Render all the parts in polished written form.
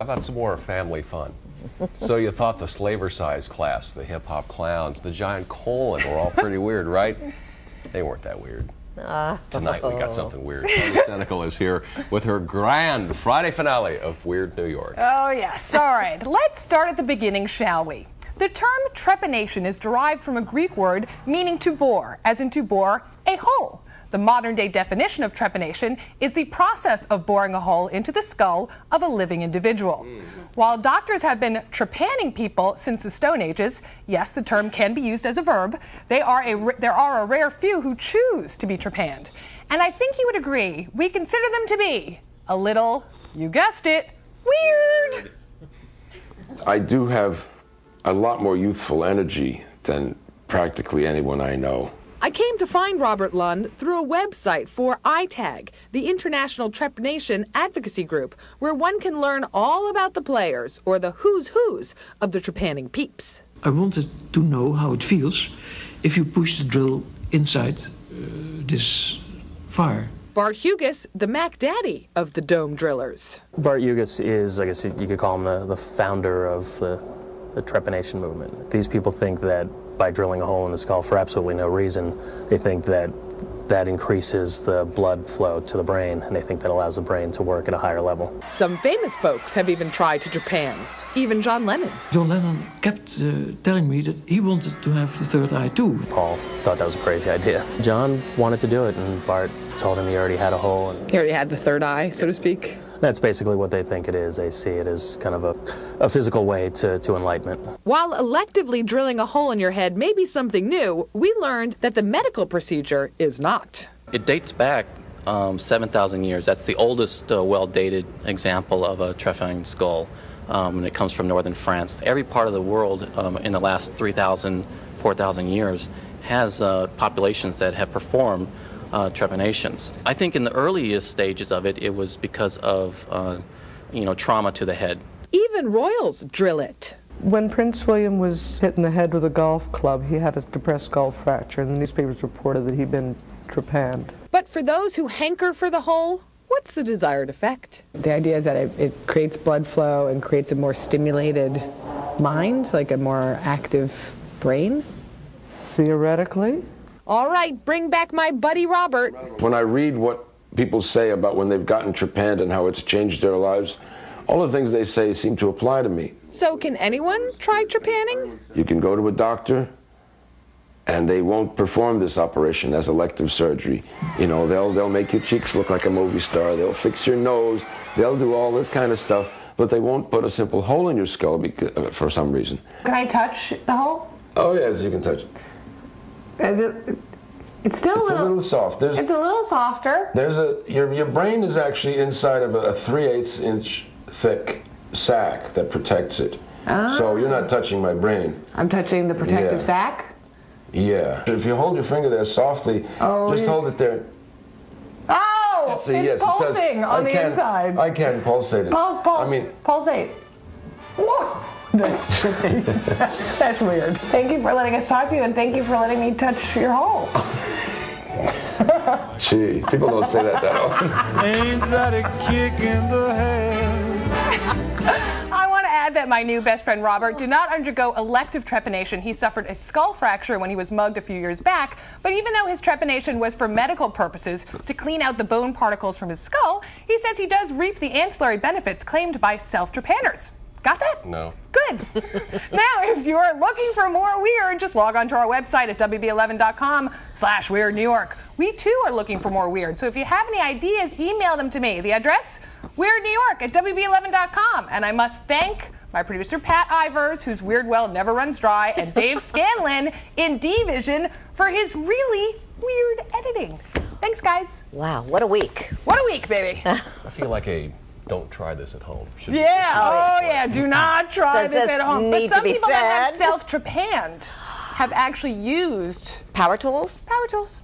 How about some more family fun? So you thought the slaver-size class, the hip-hop clowns, the giant colon were all pretty weird, right? They weren't that weird. Tonight we got something weird. Toni Senecal is here with her grand Friday finale of Weird New York. Oh yes, all right. Let's start at the beginning, shall we? The term trepanation is derived from a Greek word meaning to bore, as in to bore a hole. The modern-day definition of trepanation is the process of boring a hole into the skull of a living individual. While doctors have been trepanning people since the Stone Ages, yes, the term can be used as a verb, there are a rare few who choose to be trepanned. And I think you would agree, we consider them to be a little, you guessed it, weird. I do have a lot more youthful energy than practically anyone I know. I came to find Robert Lund through a website for ITAG, the International Trepanation Advocacy Group, where one can learn all about the players, or the who's who's, of the trepanning peeps. I wanted to know how it feels if you push the drill inside this fire. Bart Hughes, the Mac Daddy of the Dome Drillers. Bart Hughes is, I guess you could call him the founder of the trepanation movement. These people think that by drilling a hole in the skull for absolutely no reason, they think that that increases the blood flow to the brain, and they think that allows the brain to work at a higher level. Some famous folks have even tried to trepan, even John Lennon. John Lennon kept telling me that he wanted to have the third eye too. Paul thought that was a crazy idea. John wanted to do it, and Bart told him he already had a hole. And he already had the third eye, so to speak. That's basically what they think it is. They see it as kind of a physical way to enlightenment. While electively drilling a hole in your head may be something new, we learned that the medical procedure is not. It dates back 7,000 years. That's the oldest well-dated example of a trepanning skull, and it comes from northern France. Every part of the world in the last 3,000, 4,000 years has populations that have performed trepanations. I think in the earliest stages of it, it was because of trauma to the head. Even royals drill it. When Prince William was hit in the head with a golf club, he had a depressed skull fracture, and the newspapers reported that he'd been trepanned. But for those who hanker for the hole, what's the desired effect? The idea is that it creates blood flow and creates a more stimulated mind, like a more active brain. Theoretically. All right, bring back my buddy Robert. When I read what people say about when they've gotten trepanned and how it's changed their lives, all the things they say seem to apply to me. So can anyone try trepanning? You can go to a doctor and they won't perform this operation as elective surgery. You know, they'll make your cheeks look like a movie star, they'll fix your nose, they'll do all this kind of stuff, but they won't put a simple hole in your skull for some reason. Can I touch the hole? Oh yes, you can touch it. It's still a little soft. It's a little softer. Your brain is actually inside of a 3/8 inch thick sac that protects it. So you're not touching my brain. I'm touching the protective sac? Yeah. If you hold your finger there softly, just hold it there. Oh! It's pulsing on the inside. I can pulsate it. Pulse. I mean, pulsate. Whoa! That's trippy. That's weird. Thank you for letting us talk to you, and thank you for letting me touch your hole. Gee, people don't say that often. Ain't that a kick in the head? I want to add that my new best friend Robert did not undergo elective trepanation. He suffered a skull fracture when he was mugged a few years back, but even though his trepanation was for medical purposes to clean out the bone particles from his skull, he says he does reap the ancillary benefits claimed by self-trepanners. Got that? No. Good. Now, if you're looking for more weird, just log on to our website at WB11.com/WeirdNewYork. We too are looking for more weird. So if you have any ideas, email them to me. The address, WeirdNewYork@WB11.com. And I must thank my producer, Pat Ivers, whose weird well never runs dry, and Dave Scanlon in D-Vision for his really weird editing. Thanks, guys. Wow, what a week. What a week, baby. I feel like don't try this at home. Yeah, do not try this at home. But some people that have self-trepanned have actually used power tools. Power tools.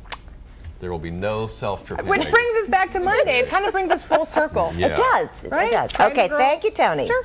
There will be no self-trepanning. Which brings us back to Monday. It kind of brings us full circle. Yeah. It does. Right? It does. Okay, thank you, Toni. Sure.